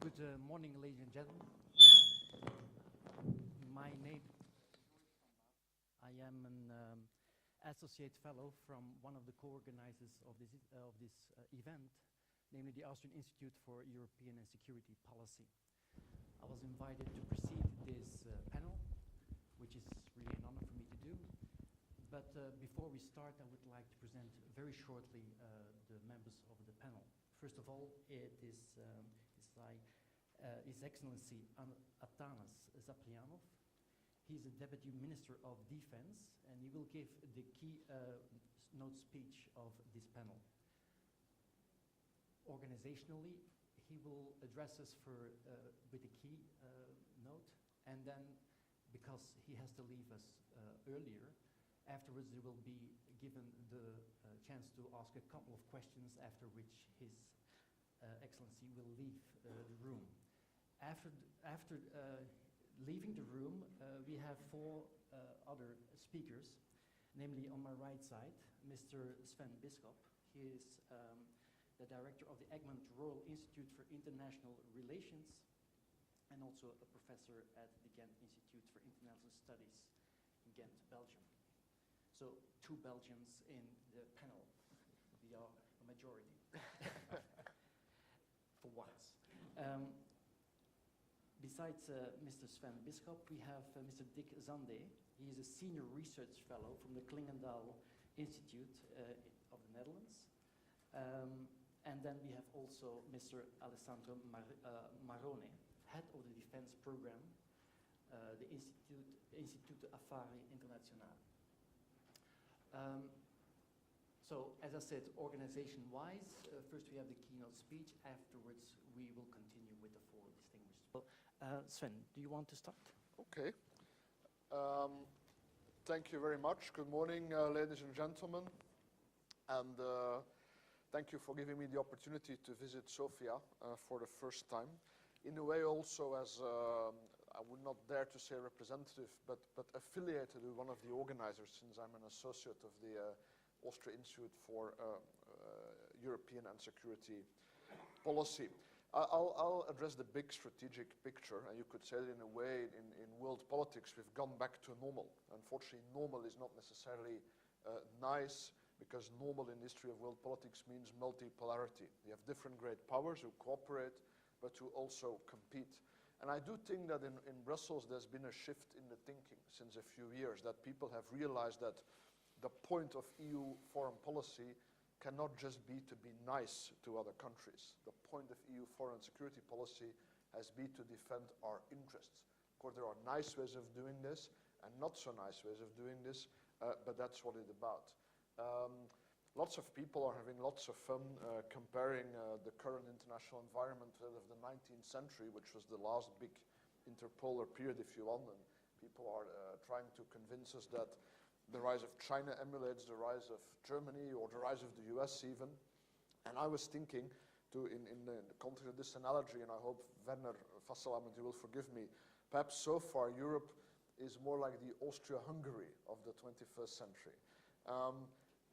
Good morning, ladies and gentlemen. My name, I am an associate fellow from one of the co-organizers of this event, namely the Austrian Institute for European and Security Policy. I was invited to precede this panel, which is really an honor for me to do. But before we start, I would like to present very shortly the members of the panel. First of all, it is His Excellency Atanas Zaplianov. He's the Deputy Minister of Defense, and he will give the key note speech of this panel. Organizationally, he will address us with a key note, and then, because he has to leave us earlier, afterwards there will be given the chance to ask a couple of questions, after which His Excellency will leave the room. After leaving the room, we have four other speakers, namely on my right side, Mr. Sven Bisschop. He is the director of the Egmont Royal Institute for International Relations and also a professor at the Ghent Institute for International Studies in Ghent, Belgium. So, two Belgians in the panel. We are a majority. For once. Besides Mr. Sven Bisschop, we have Mr. Dick Zande. He is a senior research fellow from the Klingendahl Institute of the Netherlands. And then we have also Mr. Alessandro Marrone, head of the defense program, the Instituto Affari Internazionale. So, as I said, organization-wise, first we have the keynote speech. Afterwards, we will continue with the four distinguished. Sven, do you want to start? Okay. Thank you very much. Good morning, ladies and gentlemen. And thank you for giving me the opportunity to visit Sofia for the first time. In a way also as, I would not dare to say representative, but affiliated with one of the organizers, since I'm an associate of the Austrian Institute for European and Security Policy. I'll address the big strategic picture, and you could say that in a way, in world politics, we've gone back to normal. Unfortunately, normal is not necessarily nice, because normal in the history of world politics means multipolarity. You have different great powers who cooperate, but who also compete. And I do think that in Brussels, there's been a shift in the thinking since a few years, that people have realized that the point of EU foreign policy cannot just be to be nice to other countries. The point of EU foreign security policy has been to defend our interests. Of course, there are nice ways of doing this and not so nice ways of doing this, but that's what it's about. Lots of people are having lots of fun comparing the current international environment of the 19th century, which was the last big interpolar period, if you want, and people are trying to convince us that the rise of China emulates the rise of Germany or the rise of the US even. And I was thinking, in the context of this analogy, and I hope Werner Vasselamont, you will forgive me, perhaps so far Europe is more like the Austria-Hungary of the 21st century.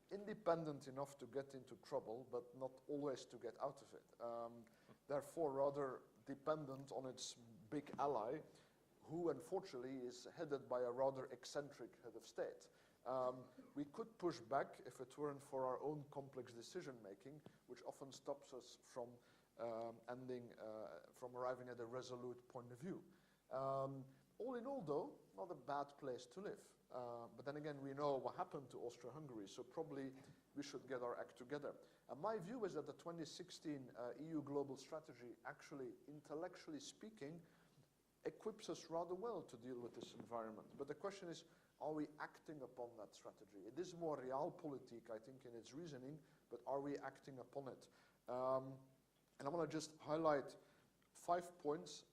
Independent enough to get into trouble, but not always to get out of it. Therefore, rather dependent on its big ally, who unfortunately is headed by a rather eccentric head of state. We could push back if it weren't for our own complex decision-making, which often stops us from from arriving at a resolute point of view. All in all, though, not a bad place to live. But then again, we know what happened to Austria-Hungary, so probably we should get our act together. And my view is that the 2016 EU global strategy, actually, intellectually speaking, equips us rather well to deal with this environment. But the question is, are we acting upon that strategy? It is more realpolitik, I think, in its reasoning, but are we acting upon it? And I want to just highlight 5 points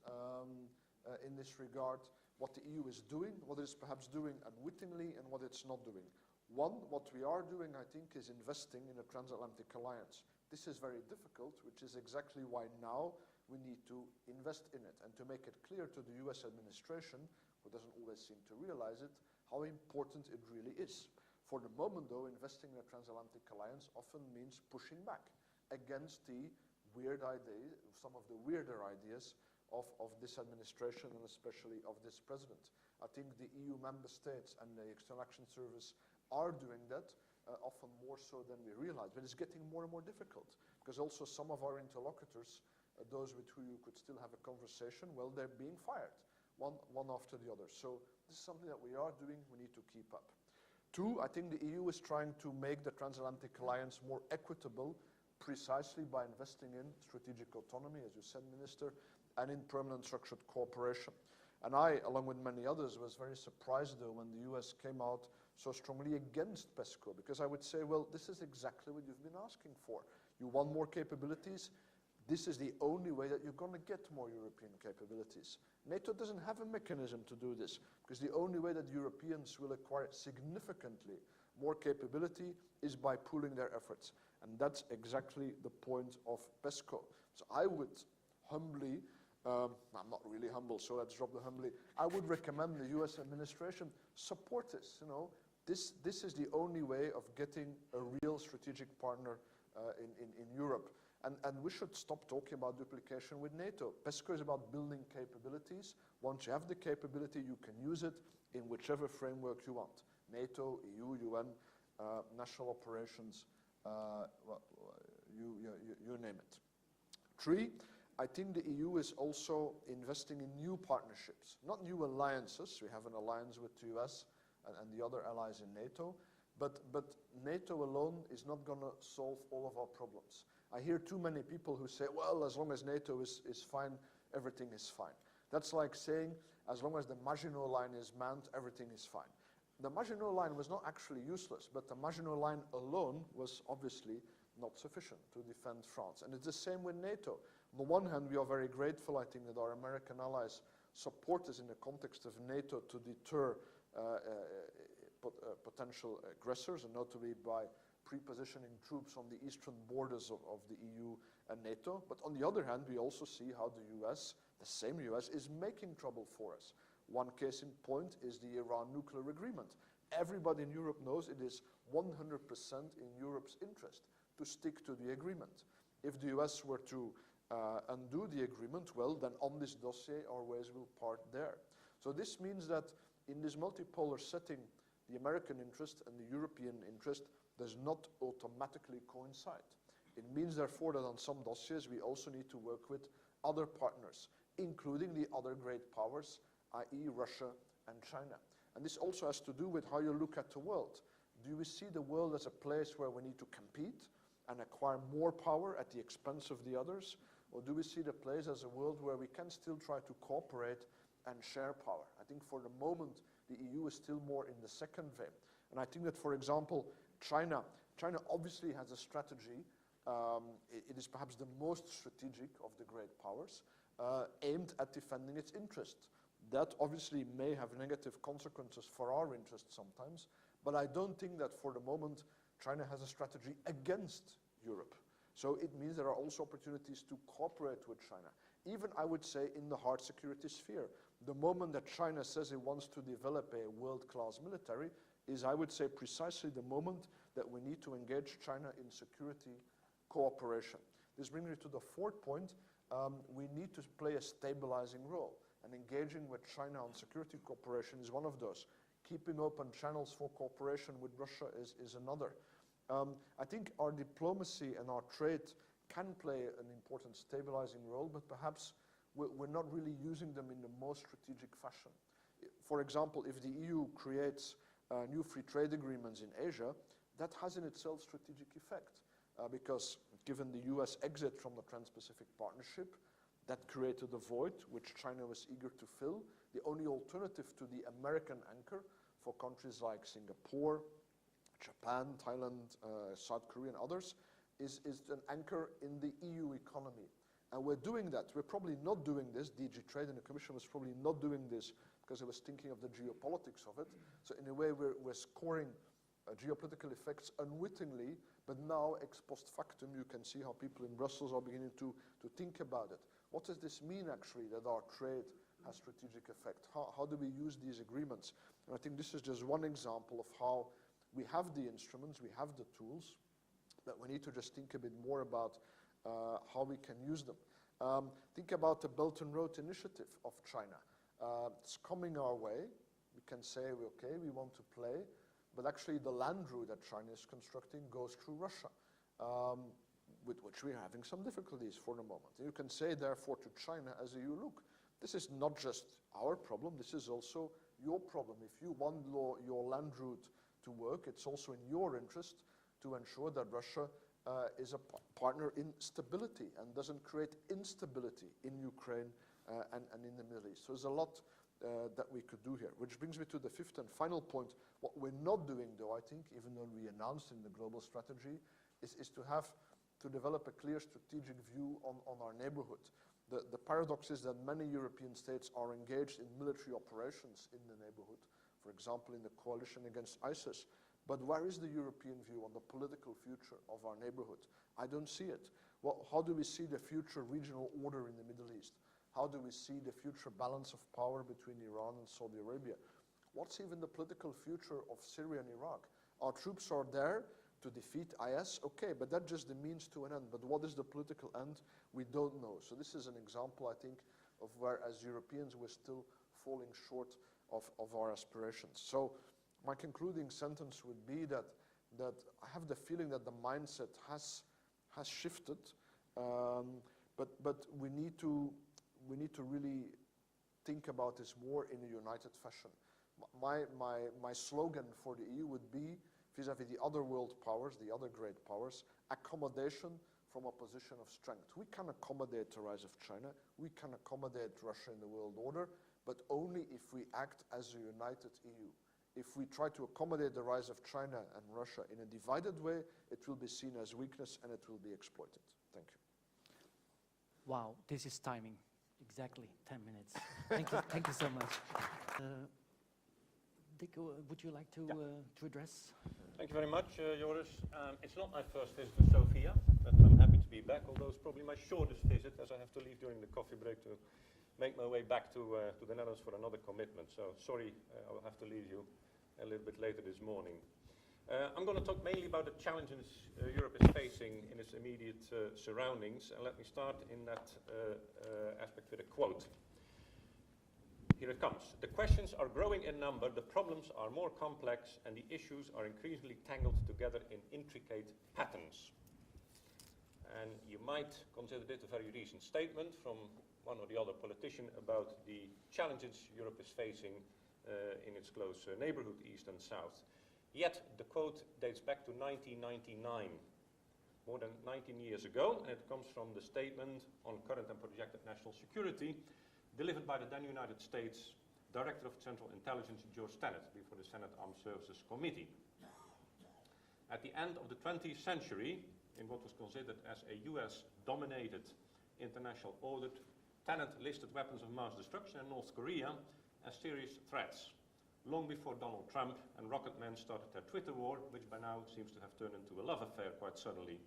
in this regard, what the EU is doing, what it is perhaps doing unwittingly, and what it's not doing. One, what we are doing, I think, is investing in a transatlantic alliance. This is very difficult, which is exactly why now we need to invest in it and to make it clear to the US administration, who doesn't always seem to realize it, how important it really is. For the moment, though, investing in a transatlantic alliance often means pushing back against the some of the weirder ideas of this administration and especially of this president. I think the EU member states and the External Action Service are doing that, often more so than we realize. But it's getting more and more difficult because also some of our interlocutors, those with whom you could still have a conversation, well, they're being fired, one after the other. So this is something that we are doing, we need to keep up. Two, I think the EU is trying to make the transatlantic alliance more equitable precisely by investing in strategic autonomy, as you said, Minister, and in permanent structured cooperation. And I, along with many others, was very surprised, though, when the US came out so strongly against PESCO, because I would say, well, this is exactly what you've been asking for. You want more capabilities? This is the only way that you're going to get more European capabilities. NATO doesn't have a mechanism to do this, because the only way that Europeans will acquire significantly more capability is by pooling their efforts. And that's exactly the point of PESCO. So I would humbly, I'm not really humble, so let's drop the humbly. I would recommend the US administration support this. You know, this is the only way of getting a real strategic partner in Europe. And we should stop talking about duplication with NATO. PESCO is about building capabilities. Once you have the capability, you can use it in whichever framework you want. NATO, EU, UN, national operations, you name it. Three, I think the EU is also investing in new partnerships, not new alliances. We have an alliance with the US and the other allies in NATO, but NATO alone is not going to solve all of our problems. I hear too many people who say, well, as long as NATO is fine, everything is fine. That's like saying, as long as the Maginot Line is manned, everything is fine. The Maginot Line was not actually useless, but the Maginot Line alone was obviously not sufficient to defend France. And it's the same with NATO. On the one hand, we are very grateful, I think, that our American allies support us in the context of NATO to deter potential aggressors, and notably by pre-positioning troops on the eastern borders of the EU and NATO. But on the other hand, we also see how the US, the same US, is making trouble for us. One case in point is the Iran nuclear agreement. Everybody in Europe knows it is 100% in Europe's interest to stick to the agreement. If the US were to undo the agreement, well, then on this dossier, our ways will part there. So this means that in this multipolar setting, the American interest and the European interest does not automatically coincide. It means, therefore, that on some dossiers, we also need to work with other partners, including the other great powers, i.e. Russia and China. And this also has to do with how you look at the world. Do we see the world as a place where we need to compete and acquire more power at the expense of the others? Or do we see the place as a world where we can still try to cooperate and share power? I think for the moment, the EU is still more in the second vein. And I think that, for example, China obviously has a strategy. It is perhaps the most strategic of the great powers, aimed at defending its interest. That obviously may have negative consequences for our interests sometimes, but I don't think that for the moment China has a strategy against Europe. So it means there are also opportunities to cooperate with China. Even, I would say, in the hard security sphere. The moment that China says it wants to develop a world-class military is, I would say, precisely the moment that we need to engage China in security cooperation. This brings me to the fourth point. We need to play a stabilizing role. And engaging with China on security cooperation is one of those. Keeping open channels for cooperation with Russia is another. I think our diplomacy and our trade can play an important stabilizing role, but perhaps we're not really using them in the most strategic fashion. For example, if the EU creates new free trade agreements in Asia, that has in itself strategic effect, because given the US exit from the Trans-Pacific Partnership, that created a void which China was eager to fill. The only alternative to the American anchor for countries like Singapore, Japan, Thailand, South Korea, and others is an anchor in the EU economy. And we're doing that. We're probably not doing this. DG Trade and the Commission was probably not doing this because it was thinking of the geopolitics of it. So in a way, we're scoring geopolitical effects unwittingly, but now ex post factum, you can see how people in Brussels are beginning to think about it. What does this mean, actually, that our trade has strategic effect? How do we use these agreements? And I think this is just one example of how we have the instruments, we have the tools, but we need to just think a bit more about how we can use them. Think about the Belt and Road Initiative of China. It's coming our way. We can say, okay, we want to play, but actually the land route that China is constructing goes through Russia, with which we're having some difficulties for the moment. You can say, therefore, to China as a EU, look, this is not just our problem, this is also your problem. If you want your land route to work, it's also in your interest to ensure that Russia is a partner in stability and doesn't create instability in Ukraine and in the Middle East. So there's a lot that we could do here, which brings me to the fifth and final point. What we're not doing, though, I think, even though we announced in the global strategy, is to develop a clear strategic view on our neighborhood. The paradox is that many European states are engaged in military operations in the neighborhood, for example, in the coalition against ISIS. But where is the European view on the political future of our neighborhood? I don't see it. Well, how do we see the future regional order in the Middle East? How do we see the future balance of power between Iran and Saudi Arabia? What's even the political future of Syria and Iraq? Our troops are there to defeat IS, okay, but that just the means to an end. But what is the political end? We don't know. So this is an example, I think, of where, as Europeans, we're still falling short of our aspirations. So my concluding sentence would be that I have the feeling that the mindset has shifted, but we need to really think about this more in a united fashion. My slogan for the EU would be, vis-à-vis the other world powers, the other great powers, accommodation from a position of strength. We can accommodate the rise of China, we can accommodate Russia in the world order, but only if we act as a united EU. If we try to accommodate the rise of China and Russia in a divided way, it will be seen as weakness and it will be exploited. Thank you. Wow, this is timing. Exactly 10 minutes. Thank you so much. Dick, would you like to address? Thank you very much, Joris. It's not my first visit to Sofia, but I'm happy to be back, although it's probably my shortest visit, as I have to leave during the coffee break to make my way back to the Netherlands for another commitment. So sorry, I will have to leave you a little bit later this morning. I'm going to talk mainly about the challenges Europe is facing in its immediate surroundings, and let me start in that aspect with a quote. Here it comes. The questions are growing in number, the problems are more complex, and the issues are increasingly tangled together in intricate patterns. And you might consider it a very recent statement from one or the other politician about the challenges Europe is facing in its close neighborhood, east and south. Yet the quote dates back to 1999, more than 19 years ago, and it comes from the statement on current and projected national security delivered by the then United States Director of Central Intelligence, George Tenet, before the Senate Armed Services Committee. At the end of the 20th century, in what was considered as a US-dominated international order, Tenet listed weapons of mass destruction in North Korea as serious threats, long before Donald Trump and rocket men started their Twitter war, which by now seems to have turned into a love affair quite suddenly.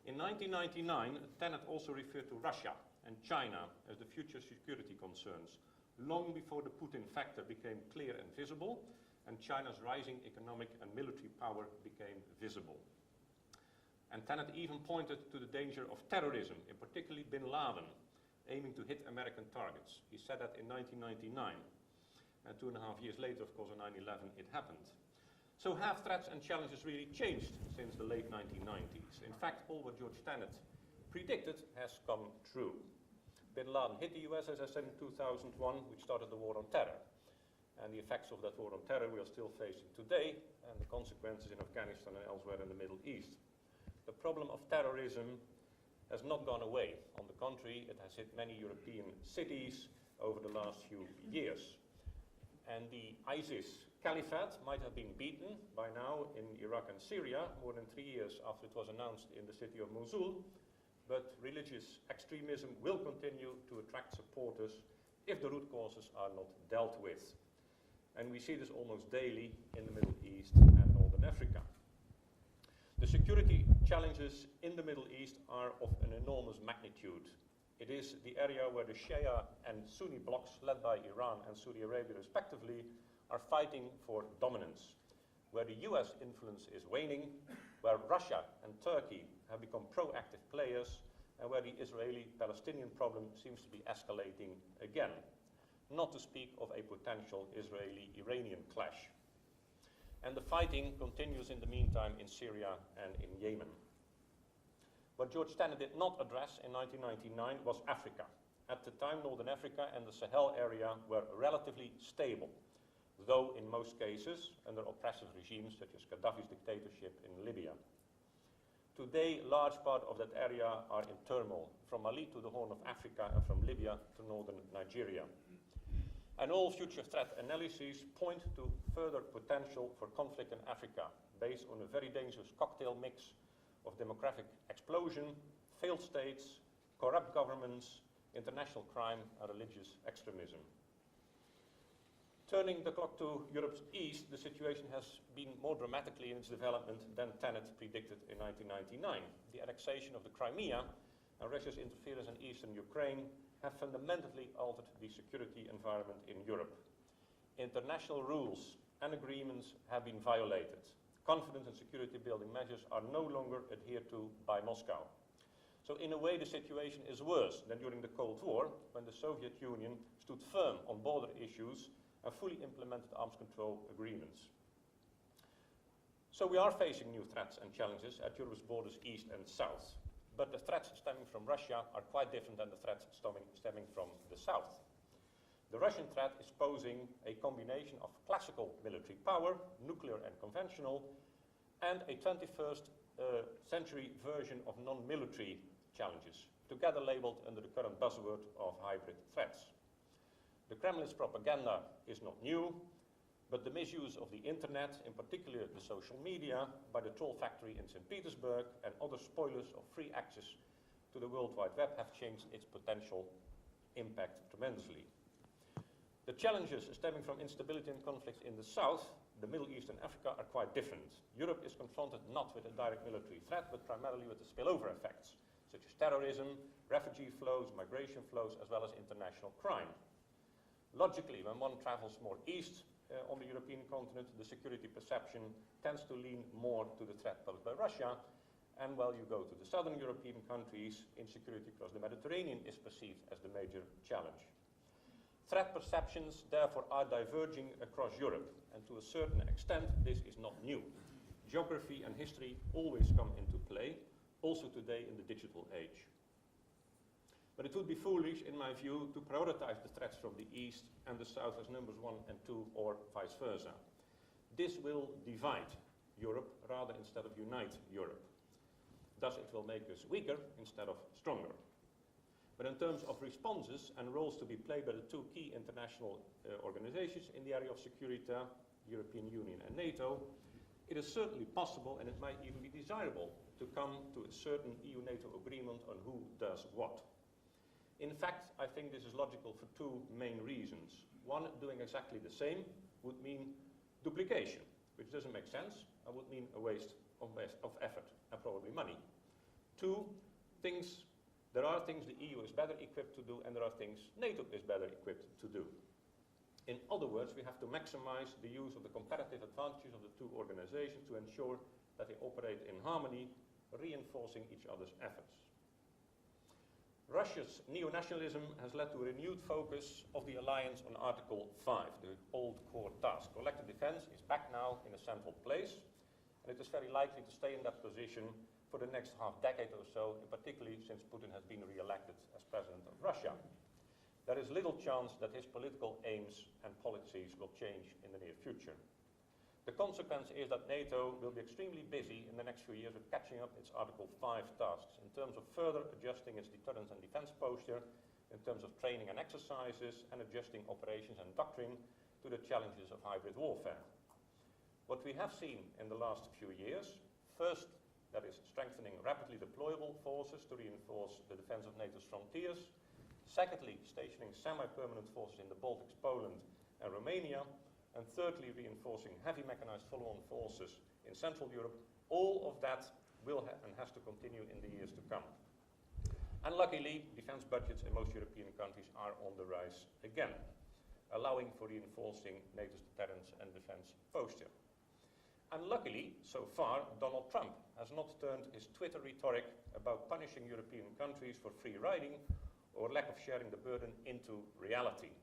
In 1999, Tenet also referred to Russia and China as the future security concerns, long before the Putin factor became clear and visible, and China's rising economic and military power became visible. And Tenet even pointed to the danger of terrorism, in particularly bin Laden, aiming to hit American targets. He said that in 1999. And 2.5 years later, of course, on 9/11, it happened. So have threats and challenges really changed since the late 1990s? In fact, all what George Tenet predicted has come true. Bin Laden hit the US, as I said, in 2001, which started the war on terror. And the effects of that war on terror we are still facing today, and the consequences in Afghanistan and elsewhere in the Middle East. The problem of terrorism has not gone away. On the contrary, it has hit many European cities over the last few years. And the ISIS caliphate might have been beaten by now in Iraq and Syria, more than 3 years after it was announced in the city of Mosul, but religious extremism will continue to attract supporters if the root causes are not dealt with. And we see this almost daily in the Middle East and Northern Africa. The security challenges in the Middle East are of an enormous magnitude. It is the area where the Shia and Sunni blocs, led by Iran and Saudi Arabia respectively, are fighting for dominance, where the US influence is waning, where Russia and Turkey have become proactive players, and where the Israeli-Palestinian problem seems to be escalating again, not to speak of a potential Israeli-Iranian clash. And the fighting continues in the meantime in Syria and in Yemen. What George Tenet did not address in 1999 was Africa. At the time, Northern Africa and the Sahel area were relatively stable, though in most cases under oppressive regimes such as Gaddafi's dictatorship in Libya. Today, large part of that area are in turmoil, from Mali to the Horn of Africa and from Libya to northern Nigeria. And all future threat analyses point to further potential for conflict in Africa, based on a very dangerous cocktail mix of demographic explosion, failed states, corrupt governments, international crime, and religious extremism. Turning the clock to Europe's east, the situation has been more dramatically in its development than Tenet predicted in 1999. The annexation of the Crimea and Russia's interference in eastern Ukraine have fundamentally altered the security environment in Europe. International rules and agreements have been violated. Confidence and security building measures are no longer adhered to by Moscow. So in a way, the situation is worse than during the Cold War, when the Soviet Union stood firm on border issues and fully implemented arms control agreements. So we are facing new threats and challenges at Europe's borders east and south. But the threats stemming from Russia are quite different than the threats stemming from the south. The Russian threat is posing a combination of classical military power, nuclear and conventional, and a 21st century version of non-military challenges, together labeled under the current buzzword of hybrid threats. The Kremlin's propaganda is not new, but the misuse of the internet, in particular the social media, by the troll factory in St. Petersburg and other spoilers of free access to the World Wide Web have changed its potential impact tremendously. The challenges stemming from instability and conflicts in the south, the Middle East and Africa, are quite different. Europe is confronted not with a direct military threat, but primarily with the spillover effects, such as terrorism, refugee flows, migration flows, as well as international crime. Logically, when one travels more east on the European continent, the security perception tends to lean more to the threat posed by Russia, and while you go to the southern European countries, insecurity across the Mediterranean is perceived as the major challenge. Threat perceptions, therefore, are diverging across Europe, and to a certain extent, this is not new. Geography and history always come into play, also today in the digital age. But it would be foolish, in my view, to prioritize the threats from the east and the south as numbers 1 and 2, or vice versa. This will divide Europe rather instead of unite Europe. Thus, it will make us weaker instead of stronger. But in terms of responses and roles to be played by the two key international organizations in the area of security, the European Union and NATO, it is certainly possible, and it might even be desirable, to come to a certain EU-NATO agreement on who does what. In fact, I think this is logical for two main reasons. One, doing exactly the same would mean duplication, which doesn't make sense and would mean a waste of effort and probably money. Two, there are things the EU is better equipped to do, and there are things NATO is better equipped to do. In other words, we have to maximize the use of the competitive advantages of the two organizations to ensure that they operate in harmony, reinforcing each other's efforts. Russia's neo-nationalism has led to a renewed focus of the alliance on Article 5, the old core task. Collective defense is back now in a central place, and it is very likely to stay in that position for the next half-decade or so, in particularly since Putin has been re-elected as president of Russia. There is little chance that his political aims and policies will change in the near future. The consequence is that NATO will be extremely busy in the next few years with catching up its Article 5 tasks in terms of further adjusting its deterrence and defense posture, in terms of training and exercises, and adjusting operations and doctrine to the challenges of hybrid warfare. What we have seen in the last few years, first, that is strengthening rapidly deployable forces to reinforce the defense of NATO's frontiers. Secondly, stationing semi-permanent forces in the Baltics, Poland, and Romania. And thirdly, reinforcing heavy mechanized follow-on forces in Central Europe. All of that will and has to continue in the years to come. And luckily, defense budgets in most European countries are on the rise again, allowing for reinforcing NATO's deterrence and defense posture. And luckily, so far, Donald Trump has not turned his Twitter rhetoric about punishing European countries for free riding or lack of sharing the burden into reality.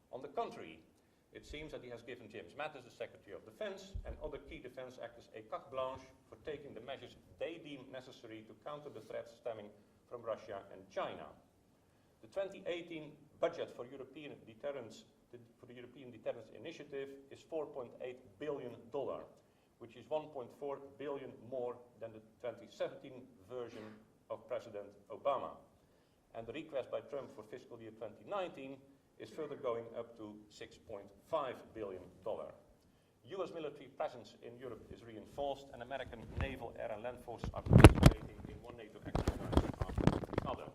On the contrary, it seems that he has given James Mattis, the Secretary of Defense, and other key defense actors a carte blanche for taking the measures they deem necessary to counter the threats stemming from Russia and China. The 2018 budget for European deterrence, for the European Deterrence Initiative is $4.8 billion, which is 1.4 billion more than the 2017 version of President Obama. And the request by Trump for fiscal year 2019 is further going up to $6.5 billion. US military presence in Europe is reinforced, and American naval, air and land forces are participating in one NATO exercise after the other.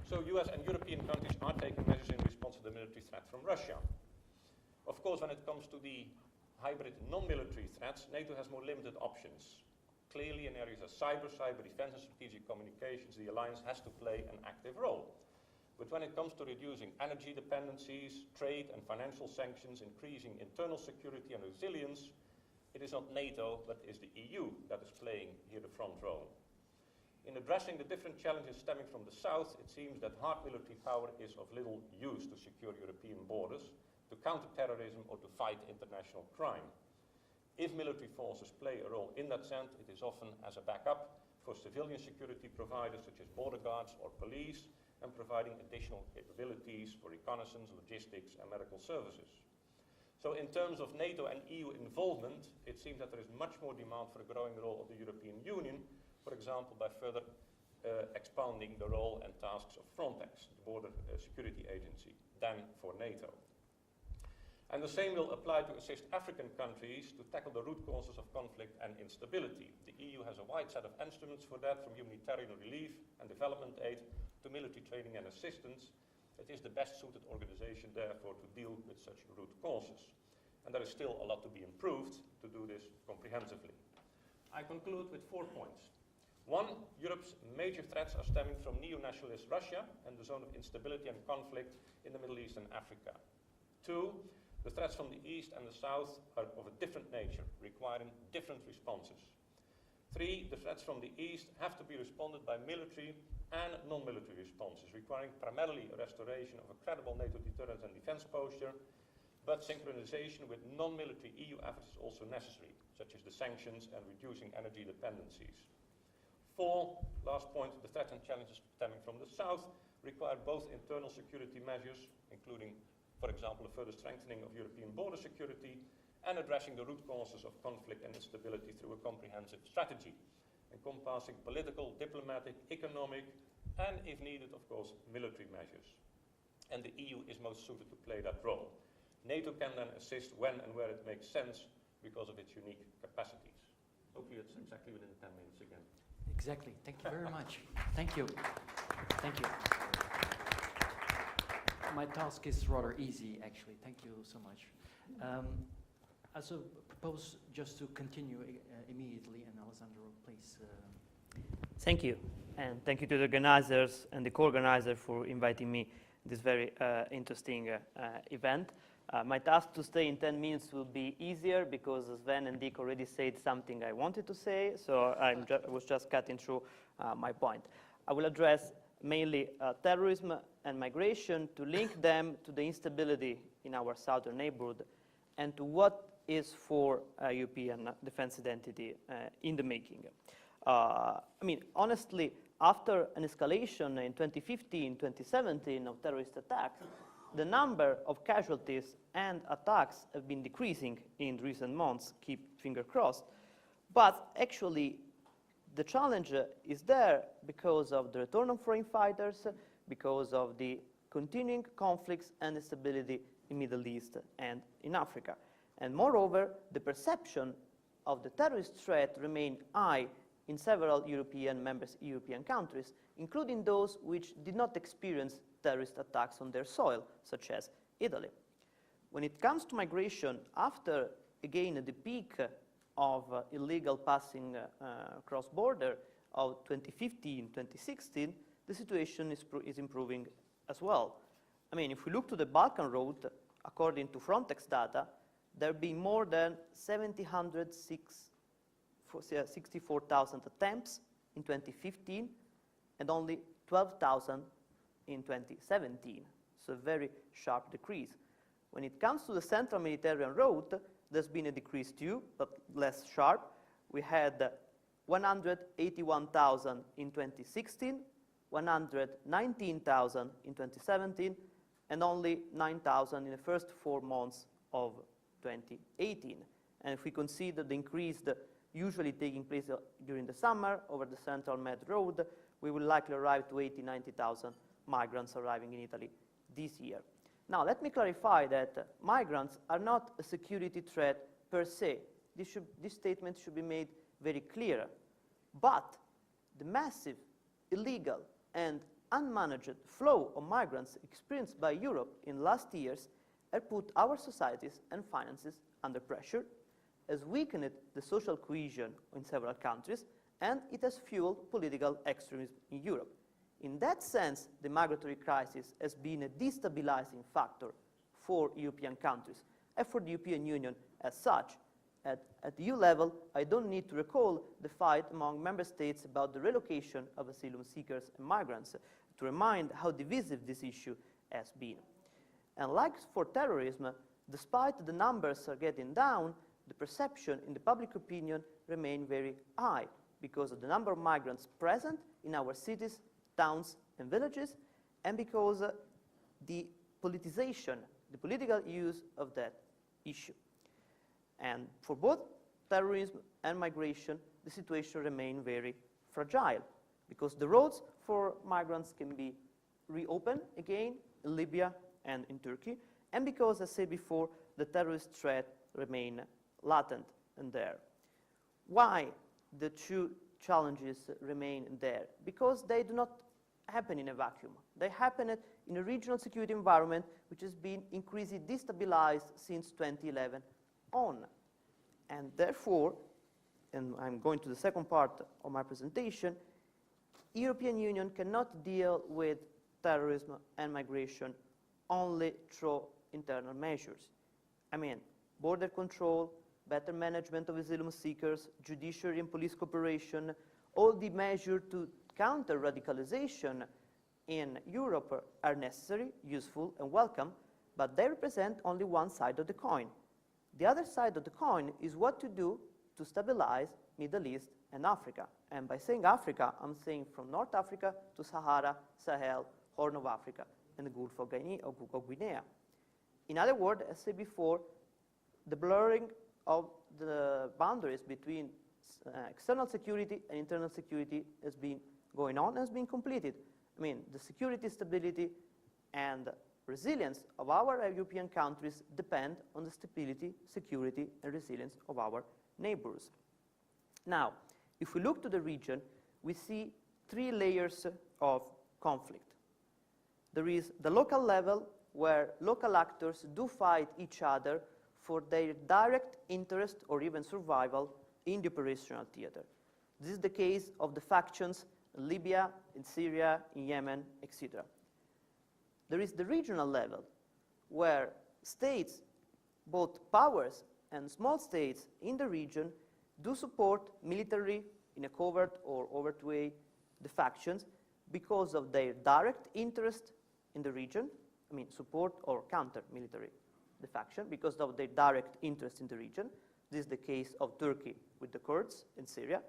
So US and European countries are taking measures in response to the military threat from Russia. Of course, when it comes to the hybrid non-military threats, NATO has more limited options. Clearly, in areas of cyber defense and strategic communications, the alliance has to play an active role. But when it comes to reducing energy dependencies, trade and financial sanctions, increasing internal security and resilience, it is not NATO, but is the EU that is playing here the front role. In addressing the different challenges stemming from the south, it seems that hard military power is of little use to secure European borders, to counter terrorism or to fight international crime. If military forces play a role in that sense, it is often as a backup for civilian security providers such as border guards or police, and providing additional capabilities for reconnaissance, logistics, and medical services. So in terms of NATO and EU involvement, it seems that there is much more demand for a growing role of the European Union, for example, by further expanding the role and tasks of Frontex, the border security agency, than for NATO. And the same will apply to assist African countries to tackle the root causes of conflict and instability. The EU has a wide set of instruments for that, from humanitarian relief and development aid to military training and assistance. It is the best suited organization, therefore, to deal with such root causes. And there is still a lot to be improved to do this comprehensively. I conclude with 4 points. 1, Europe's major threats are stemming from neo-nationalist Russia and the zone of instability and conflict in the Middle East and Africa. 2, the threats from the East and the South are of a different nature, requiring different responses. 3, the threats from the East have to be responded by military and non-military responses, requiring primarily a restoration of a credible NATO deterrence and defense posture, but synchronization with non-military EU efforts is also necessary, such as the sanctions and reducing energy dependencies. 4, last point, the threats and challenges stemming from the South require both internal security measures, including, for example, a further strengthening of European border security, and addressing the root causes of conflict and instability through a comprehensive strategy, encompassing political, diplomatic, economic, and, if needed, of course, military measures. And the EU is most suited to play that role. NATO can then assist when and where it makes sense because of its unique capacities. Hopefully it's exactly within 10 minutes again. Exactly. Thank you very much. Thank you. Thank you. My task is rather easy, actually. Thank you so much. I so propose just to continue immediately, and Alessandro, please. Thank you, and thank you to the organizers and the co-organizer for inviting me to this very interesting event. My task to stay in 10 minutes will be easier because Sven and Dick already said something I wanted to say, so I was just cutting through my point. I will address mainly terrorism and migration to link them to the instability in our southern neighborhood and to what is for European defense identity in the making. I mean, honestly, after an escalation in 2015, 2017 of terrorist attacks, the number of casualties and attacks have been decreasing in recent months, keep finger crossed, but actually the challenge is there because of the return of foreign fighters, because of the continuing conflicts and instability in Middle East and in Africa. And moreover, the perception of the terrorist threat remained high in several European countries, including those which did not experience terrorist attacks on their soil, such as Italy. When it comes to migration, after, again, the peak of illegal passing cross-border of 2015, 2016, the situation is improving as well. I mean, if we look to the Balkan route, according to Frontex data, there have been more than 64,000 attempts in 2015 and only 12,000 in 2017, so a very sharp decrease. When it comes to the central Mediterranean route, there's been a decrease too, but less sharp. We had 181,000 in 2016, 119,000 in 2017, and only 9,000 in the first 4 months of 2018. And if we consider the increase usually taking place during the summer over the Central Med Road, we will likely arrive to 80,000, 90,000 migrants arriving in Italy this year. Now, let me clarify that migrants are not a security threat per se. This statement should be made very clear. But the massive, illegal, and unmanaged flow of migrants experienced by Europe in last years have put our societies and finances under pressure, has weakened the social cohesion in several countries, and it has fueled political extremism in Europe. In that sense, the migratory crisis has been a destabilizing factor for European countries and for the European Union as such. At EU level, I don't need to recall the fight among member states about the relocation of asylum seekers and migrants to remind how divisive this issue has been. And like for terrorism, despite the numbers are getting down, the perception in the public opinion remain very high because of the number of migrants present in our cities, towns, and villages, and because the politicization, the political use of that issue. And for both terrorism and migration, the situation remains very fragile because the roads for migrants can be reopened again in Libya and in Turkey, and because, as I said before, the terrorist threat remains latent in there. Why the two challenges remain there? Because they do not happen in a vacuum. They happen in a regional security environment which has been increasingly destabilized since 2011 on. And therefore, and I'm going to the second part of my presentation, European Union cannot deal with terrorism and migration only through internal measures. I mean, border control, better management of asylum seekers, judiciary and police cooperation, all the measures to counter radicalization in Europe are necessary, useful, and welcome, but they represent only one side of the coin. The other side of the coin is what to do to stabilize Middle East and Africa. And by saying Africa, I'm saying from North Africa to Sahara, Sahel, Horn of Africa, and the Gulf of Guinea. In other words, as I said before, the blurring of the boundaries between external security and internal security has been going on and has been completed. I mean, the security, stability, and resilience of our European countries depend on the stability, security, and resilience of our neighbors. Now, if we look to the region, we see 3 layers of conflict. There is the local level, where local actors do fight each other for their direct interest or even survival in the operational theater. This is the case of the factions in Libya, in Syria, in Yemen, etc. There is the regional level, where states, both powers and small states in the region, do support militarily, in a covert or overt way, the factions because of their direct interest in the region, I mean support or counter military the faction because of their direct interest in the region. This is the case of Turkey with the Kurds in Syria,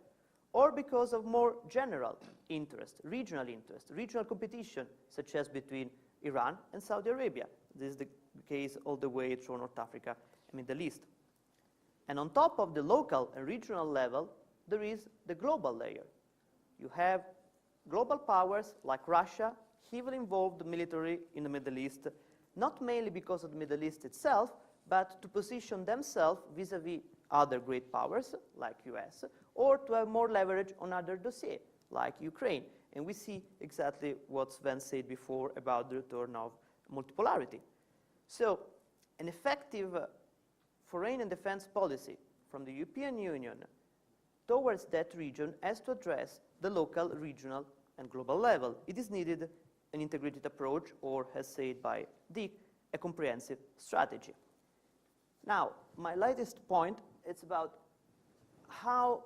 or because of more general interest, regional competition, such as between Iran and Saudi Arabia. This is the case all the way through North Africa and Middle East. And on top of the local and regional level, there is the global layer. You have global powers like Russia, heavily involved militarily in the Middle East, not mainly because of the Middle East itself, but to position themselves vis-à-vis other great powers like US, or to have more leverage on other dossiers like Ukraine. And we see exactly what Sven said before about the return of multipolarity. So an effective foreign and defense policy from the European Union towards that region has to address the local, regional, and global level. It is needed an integrated approach, or as said by Dick, a comprehensive strategy. Now, my latest point is about how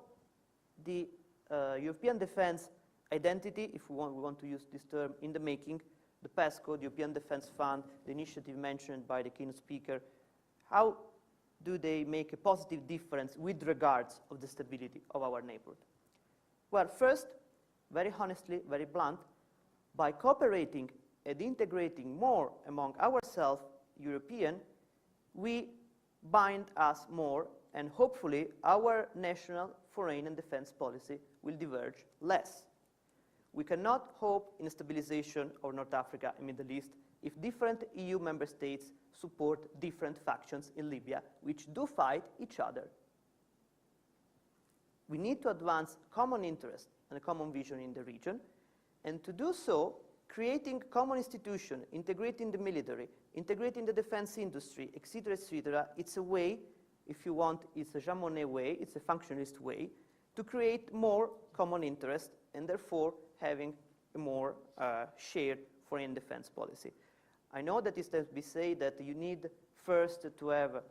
the European defense identity, if we want to use this term in the making, the PESCO, the European Defense Fund, the initiative mentioned by the keynote speaker, how do they make a positive difference with regards of the stability of our neighborhood? Well, first, very honestly, very blunt, by cooperating and integrating more among ourselves, European, we bind us more, and hopefully our national foreign and defense policy will diverge less. We cannot hope in stabilization of North Africa and Middle East if different EU member states support different factions in Libya, which do fight each other. We need to advance common interest and a common vision in the region, and to do so, creating common institutions, integrating the military, integrating the defense industry, etc., it's a way, if you want, it's a Jean Monnet way, it's a functionalist way, to create more common interest and therefore having a more shared foreign defense policy. I know that it has been said that you need first to have a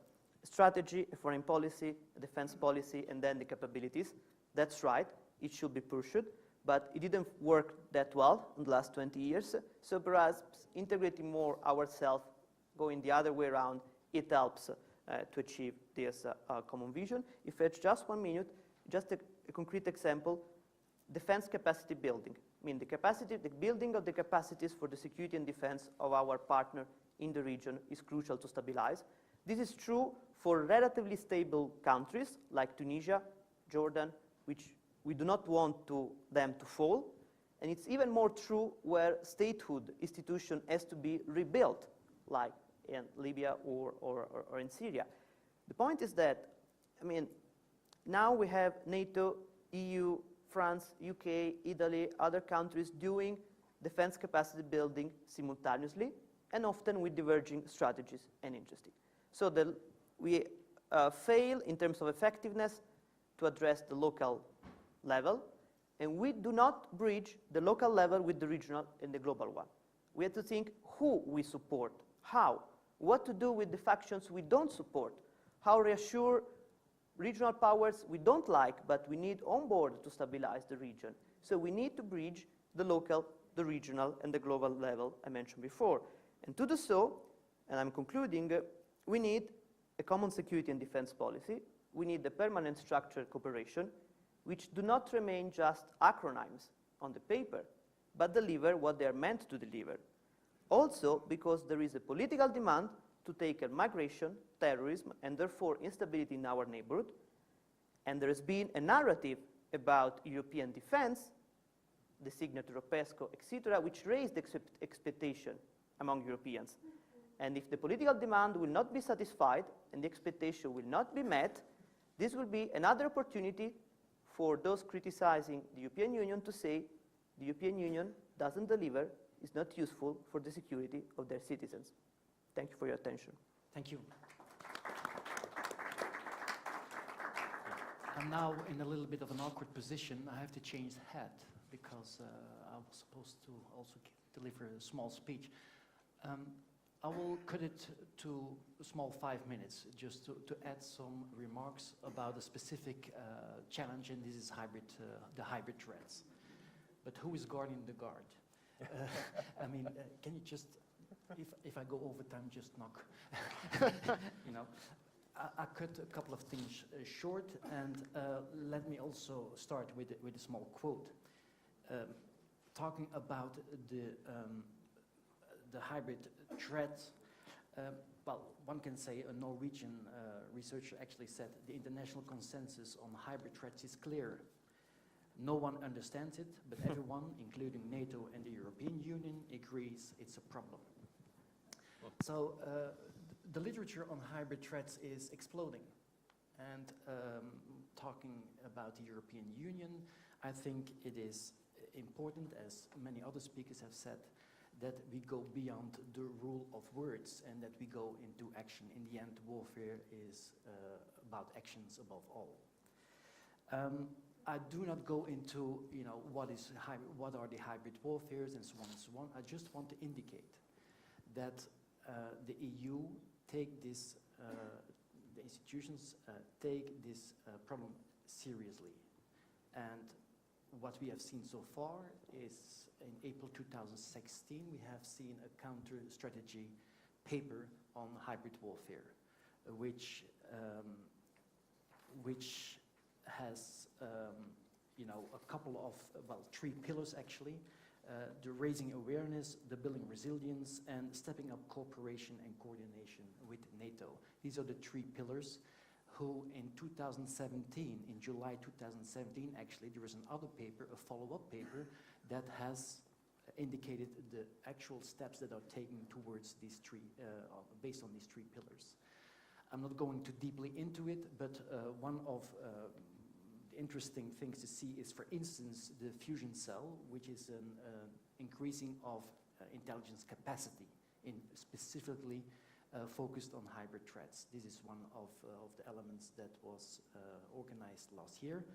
strategy, a foreign policy, a defense policy, and then the capabilities. That's right, it should be pursued, but it didn't work that well in the last 20 years. So perhaps integrating more ourselves, going the other way around, it helps to achieve this common vision. If it's just 1 minute, just a concrete example, defense capacity building. I mean, the building of the capacities for the security and defense of our partner in the region is crucial to stabilize. This is true for relatively stable countries like Tunisia, Jordan, which we do not want them to fall. And it's even more true where statehood institution has to be rebuilt, like in Libya or in Syria. The point is that, I mean, now we have NATO, EU, France, UK, Italy, other countries doing defense capacity building simultaneously, and often with diverging strategies and interesting. So we fail in terms of effectiveness to address the local level, and we do not bridge the local level with the regional and the global one. We have to think who we support, how, what to do with the factions we don't support, how reassure regional powers we don't like, but we need on board to stabilize the region. So we need to bridge the local, the regional, and the global level I mentioned before. And to do so, and I'm concluding, we need a common security and defense policy. We need the permanent structured cooperation, which do not remain just acronyms on the paper, but deliver what they are meant to deliver. Also, because there is a political demand to tackle migration, terrorism, and therefore instability in our neighborhood. And there has been a narrative about European defense, the signature of PESCO, etc., which raised expectation among Europeans. And if the political demand will not be satisfied and the expectation will not be met, this will be another opportunity for those criticizing the European Union to say the European Union doesn't deliver, is not useful for the security of their citizens. Thank you for your attention. Thank you. I'm now in a little bit of an awkward position. I have to change hat because I was supposed to also deliver a small speech. I will cut it to a small 5 minutes just to add some remarks about a specific challenge, and this is the hybrid threats. But who is guarding the guard? I mean, can you just, if I go over time, just knock. You know, I cut a couple of things short, and let me also start with a small quote. Talking about the hybrid threat, well, one can say a Norwegian researcher actually said the international consensus on hybrid threats is clear. No one understands it, but everyone, including NATO and the European Union, agrees it's a problem. So the literature on hybrid threats is exploding. And talking about the European Union, I think it is important, as many other speakers have said, that we go beyond the rule of words and that we go into action. In the end, warfare is about actions above all. I do not go into, you know, what are the hybrid warfares and so on and so on. I just want to indicate that the EU take this the institutions take this problem seriously. And what we have seen so far is in April 2016, we have seen a counter-strategy paper on hybrid warfare, which has a couple of, well, 3 pillars actually. The raising awareness, the building resilience, and stepping up cooperation and coordination with NATO. These are the 3 pillars who in 2017, in July 2017, actually, there was another paper, a follow-up paper, that has indicated the actual steps that are taken towards these 3, based on these 3 pillars. I'm not going too deeply into it, but one of the interesting things to see is, for instance, the fusion cell, which is an increasing of intelligence capacity, specifically focused on hybrid threats. This is one of the elements that was organized last year.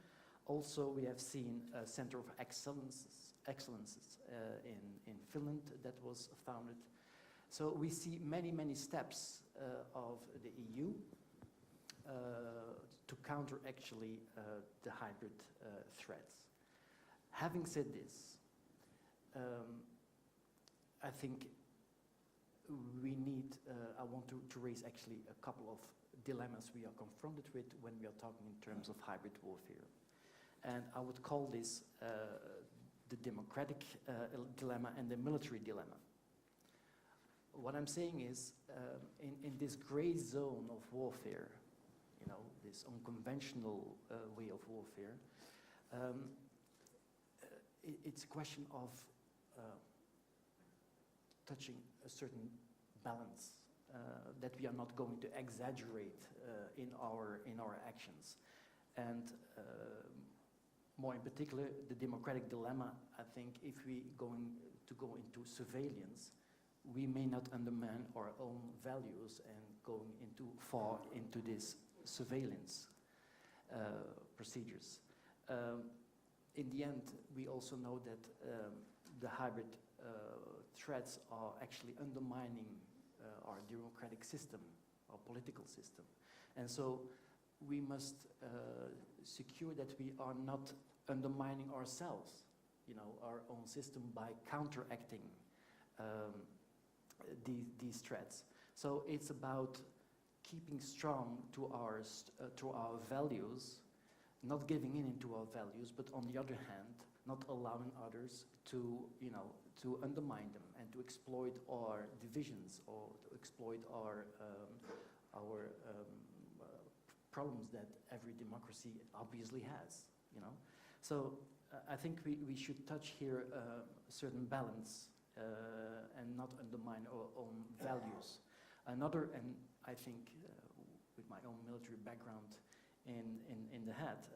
Also, we have seen a Center of Excellences in Finland that was founded. So we see many, many steps of the EU to counter actually the hybrid threats. Having said this, I think we need, I want to raise actually a couple of dilemmas we are confronted with when we are talking in terms of hybrid warfare. And I would call this the democratic dilemma and the military dilemma. What I'm saying is, in this gray zone of warfare, this unconventional way of warfare, it's a question of touching a certain balance that we are not going to exaggerate in our actions. And more in particular, the democratic dilemma, I think if we going to go into surveillance, we may not undermine our own values and going far into this surveillance procedures. In the end, we also know that the hybrid threats are actually undermining our democratic system, our political system. And so we must secure that we are not undermining ourselves, our own system, by counteracting these threats. So it's about keeping strong to our values, not giving into our values, but on the other hand, not allowing others to undermine them and to exploit our divisions or to exploit our problems that every democracy obviously has. So I think we should touch here a certain balance and not undermine our own values. Another, and I think with my own military background in the head,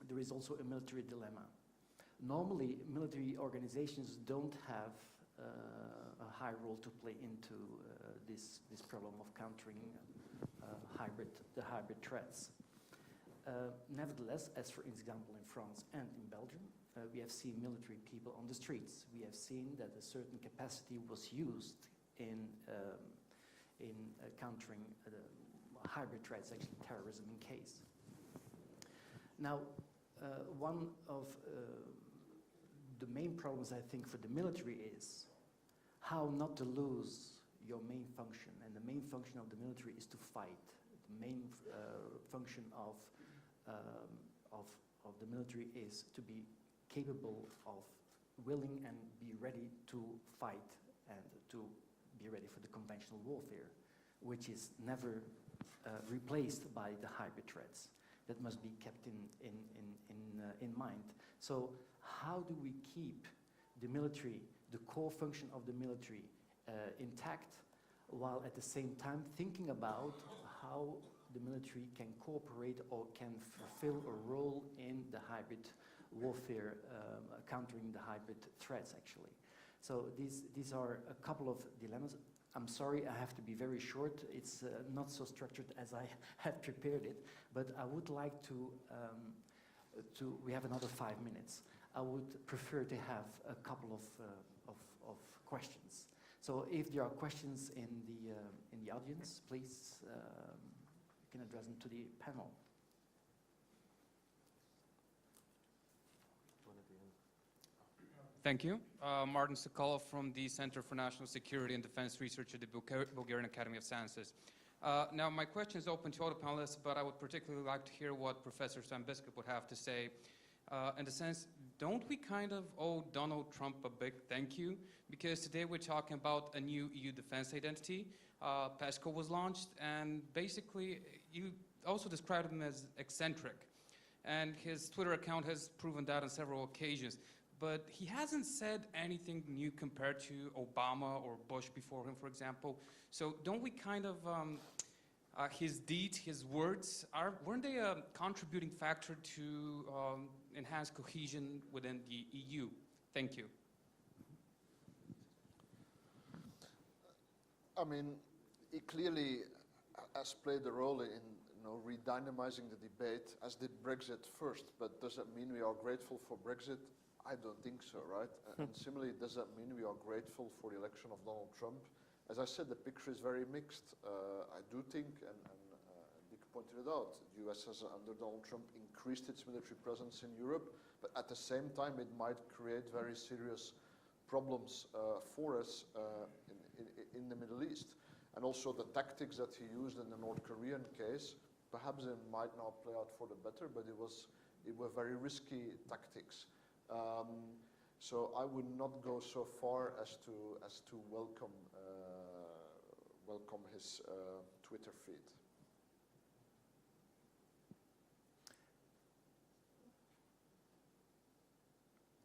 there is also a military dilemma. Normally, military organizations don't have a high role to play into this problem of countering the hybrid threats. Nevertheless, as for example in France and in Belgium, we have seen military people on the streets. We have seen that a certain capacity was used in countering hybrid threats, actually terrorism in case. Now, one of the main problems I think for the military is how not to lose your main function. And the main function of the military is to fight. The main function of the military is to be capable of willing and be ready to fight and to be ready for the conventional warfare, which is never replaced by the hybrid threats. That must be kept in mind. So how do we keep the military, the core function of the military intact, while at the same time thinking about how the military can cooperate or can fulfill a role in the hybrid warfare, countering the hybrid threats actually. So these are a couple of dilemmas. I'm sorry, I have to be very short. It's not so structured as I had prepared it, but I would like to we have another 5 minutes. I would prefer to have a couple of questions. So if there are questions in the audience, please can address them to the panel. Thank you. Martin Sokolov from the Center for National Security and Defense Research at the Bulgarian Academy of Sciences. Now, my question is open to all the panelists, but I would particularly like to hear what Professor Stan Biskup would have to say. In the sense, don't we kind of owe Donald Trump a big thank you? Because today we're talking about a new EU defense identity. PESCO was launched, and basically you also described him as eccentric. And his Twitter account has proven that on several occasions. But he hasn't said anything new compared to Obama or Bush before him, for example. So don't we kind of, his deeds, his words, weren't they a contributing factor to enhance cohesion within the EU? Thank you. I mean, he clearly has played a role in redynamizing the debate, as did Brexit first. But does that mean we are grateful for Brexit? I don't think so, right? And similarly, does that mean we are grateful for the election of Donald Trump? As I said, the picture is very mixed. I do think, and Dick pointed it out, the US has, under Donald Trump, increased its military presence in Europe, but at the same time, it might create very serious problems for us in the Middle East. And also the tactics that he used in the North Korean case, perhaps it might now play out for the better, but it were very risky tactics. So I would not go so far as to welcome his Twitter feed.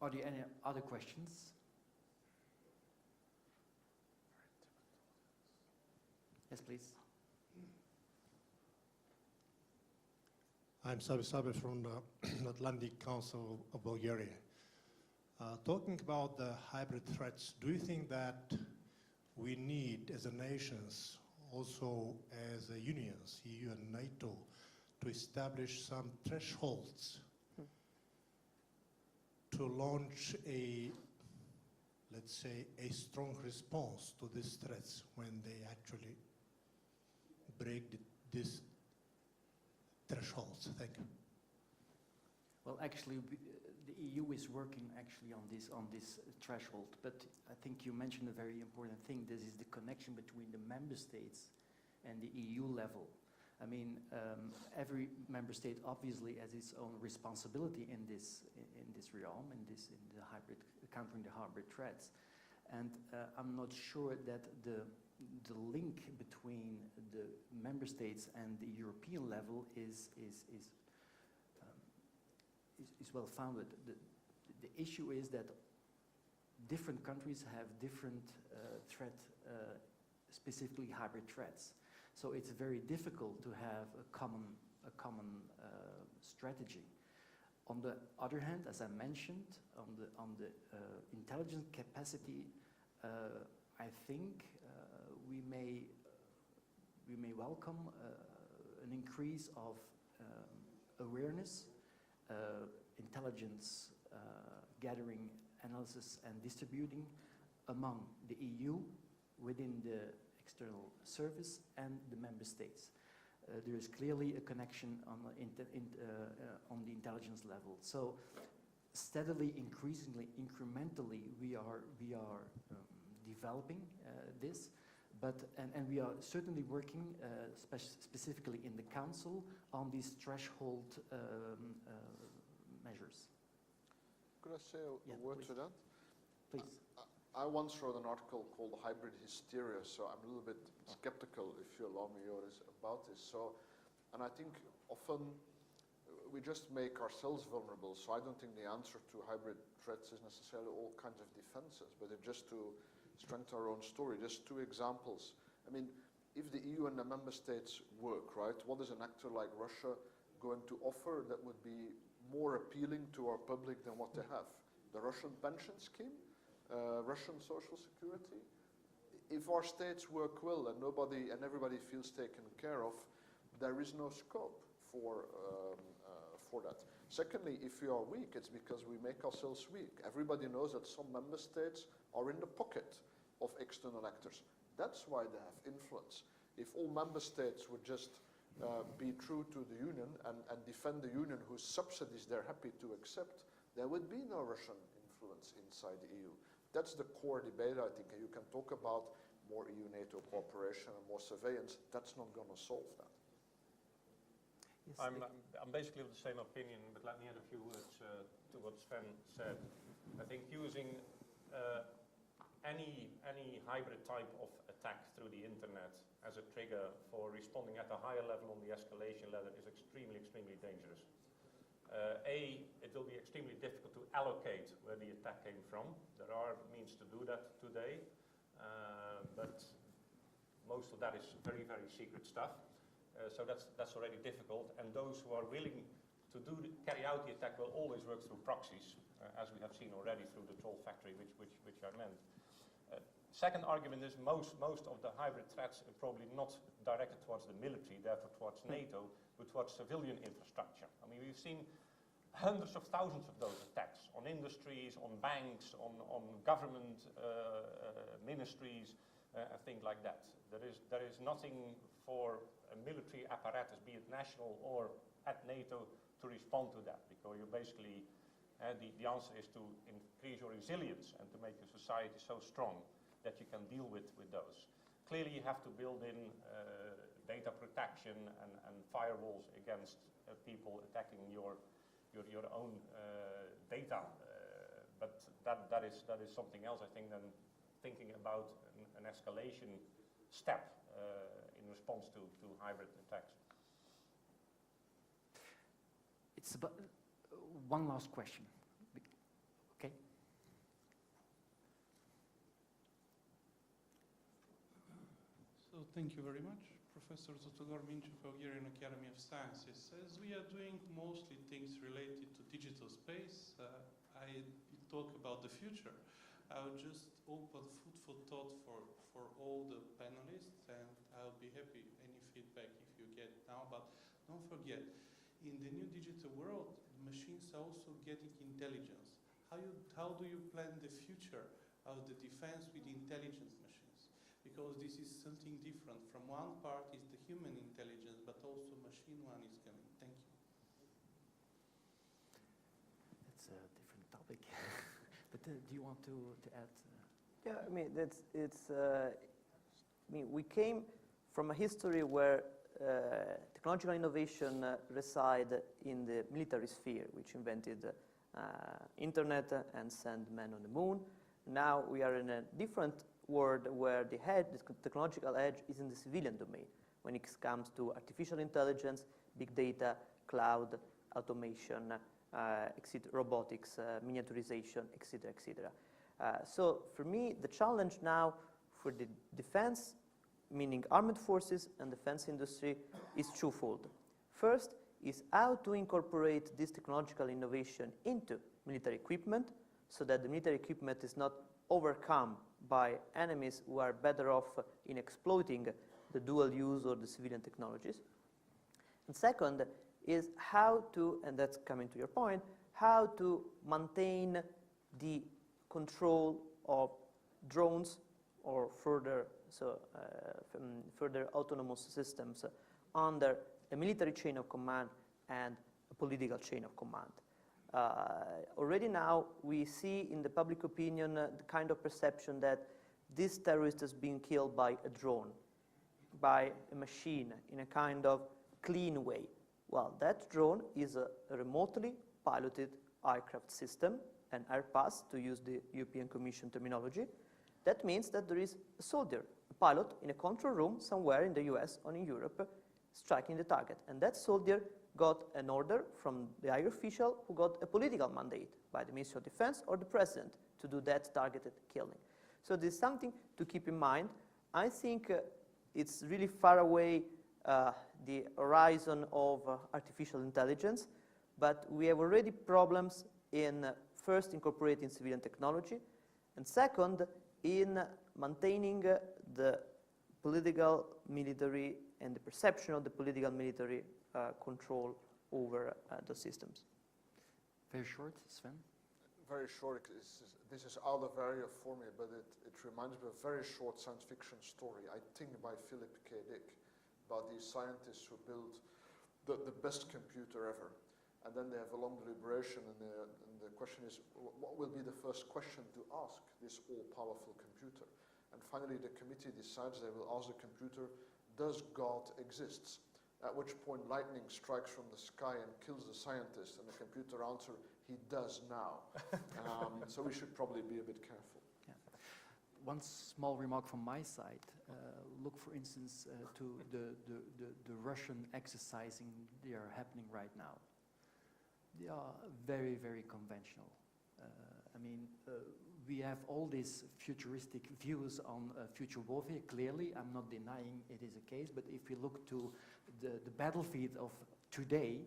Are there any other questions? Yes, please. I'm Sabi Sabi from the Atlantic Council of Bulgaria. Talking about the hybrid threats, do you think that we need, as a nations, also as a unions, EU and NATO, to establish some thresholds to launch a, let's say, a strong response to these threats when they actually break these thresholds? Thank you. Well, actually, the EU is working actually on this threshold, but I think you mentioned a very important thing. This is the connection between the member states and the EU level. I mean, every member state obviously has its own responsibility in this realm, in the hybrid, countering the hybrid threats, and I'm not sure that the link between the member states and the European level is well founded. The issue is that different countries have different specifically hybrid threats. So it's very difficult to have a common strategy. On the other hand, as I mentioned, on the intelligence capacity, I think we may welcome an increase of awareness, intelligence gathering, analysis, and distributing among the EU, within the external service, and the member states. There is clearly a connection on the intelligence level. So steadily, increasingly, incrementally, we are developing this, and we are certainly working specifically in the Council on these threshold measures. Could I say a word please. to that? Please. I once wrote an article called Hybrid Hysteria, so I'm a little bit skeptical, if you allow me, Joris, about this. So, and I think often we just make ourselves vulnerable, so I don't think the answer to hybrid threats is necessarily all kinds of defenses, but it's just to strengthen our own story. Just two examples. I mean, if the EU and the member states work, right, what is an actor like Russia going to offer that would be more appealing to our public than what they have? The Russian pension scheme? Russian social security? If our states work well and everybody feels taken care of, there is no scope for that. Secondly, if we are weak, it's because we make ourselves weak. Everybody knows that some member states are in the pocket of external actors. That's why they have influence. If all member states would just be true to the Union and defend the Union whose subsidies they're happy to accept, there would be no Russian influence inside the EU. That's the core debate, I think. And you can talk about more EU-NATO cooperation and more surveillance. That's not going to solve that. Yes, I'm basically of the same opinion, but let me add a few words to what Sven said. I think using any hybrid type of attack through the internet as a trigger for responding at a higher level on the escalation ladder is extremely, extremely dangerous. It will be extremely difficult to allocate where the attack came from. There are means to do that today, but most of that is very, very secret stuff. So that's already difficult, and those who are willing to carry out the attack will always work through proxies, as we have seen already through the Troll Factory, which I meant. Second argument is most of the hybrid threats are probably not directed towards the military, therefore towards NATO, but towards civilian infrastructure. I mean, we've seen hundreds of thousands of those attacks on industries, on banks, on government ministries, and things like that. There is nothing for a military apparatus, be it national or at NATO, to respond to that, because you basically, the answer is to increase your resilience and to make your society so strong that you can deal with those. Clearly you have to build in data protection and firewalls against people attacking your own data, but that is something else, I think, than thinking about an escalation step in response to hybrid attacks. It's about one last question. Okay. So thank you very much, Professor Zotogor Minci, Bulgarian Academy of Sciences. As we are doing mostly things related to digital space, I talk about the future. I will just open food for thought for all the panelists, and I'll be happy any feedback if you get now. But don't forget, in the new digital world, machines are also getting intelligence. How do you plan the future of the defense with intelligence machines? Because this is something different. From one part is the human intelligence, but also machine one is coming. Thank you. That's a different topic. But do you want to add? Yeah, I mean, we came from a history where technological innovation reside in the military sphere, which invented internet and sent men on the moon. Now we are in a different world where the technological edge is in the civilian domain when it comes to artificial intelligence, big data, cloud, automation, robotics, miniaturization, etc., etc. So for me, the challenge now for the defense, meaning armed forces and defense industry, is twofold. First is how to incorporate this technological innovation into military equipment so that the military equipment is not overcome by enemies who are better off in exploiting the dual use or the civilian technologies. And second is how to, and that's coming to your point, how to maintain the control of drones or further autonomous systems under a military chain of command and a political chain of command. Already now we see in the public opinion the kind of perception that this terrorist is being killed by a drone, by a machine in a kind of clean way. Well, that drone is a remotely piloted aircraft system, an Airpass, to use the European Commission terminology. That means that there is a soldier, a pilot in a control room somewhere in the US or in Europe striking the target. And that soldier got an order from the higher official who got a political mandate by the Ministry of Defense or the President to do that targeted killing. So there's something to keep in mind. I think it's really far away the horizon of artificial intelligence, but we have already problems in first incorporating civilian technology, and second in maintaining the political military and the perception of the political military control over those systems. Very short, Sven? Very short. This is out of area for me, but it reminds me of a very short science fiction story, I think by Philip K. Dick, about these scientists who build the best computer ever. And then they have a long deliberation, and the question is, what will be the first question to ask this all-powerful computer? And finally, the committee decides they will ask the computer, does God exist? At which point lightning strikes from the sky and kills the scientist, and the computer answers, he does now. So we should probably be a bit careful. Yeah. One small remark from my side. Look, for instance, to the Russian exercising they are happening right now. They are very, very conventional. I mean, we have all these futuristic views on future warfare. Clearly, I'm not denying it is a case, but if you look to the battlefield of today,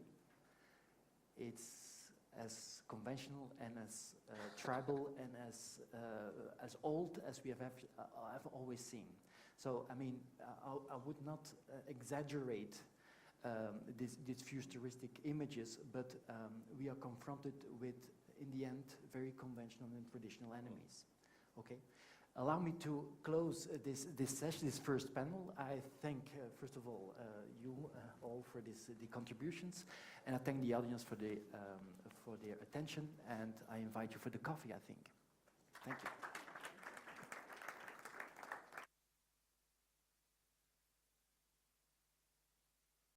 it's as conventional and as tribal and as old as we have always seen. So, I mean, I would not exaggerate these futuristic images, but we are confronted with, in the end, very conventional and traditional enemies. Okay? Allow me to close this session, this first panel. I thank, first of all, you all for the contributions, and I thank the audience for their attention, and I invite you for the coffee, I think. Thank you.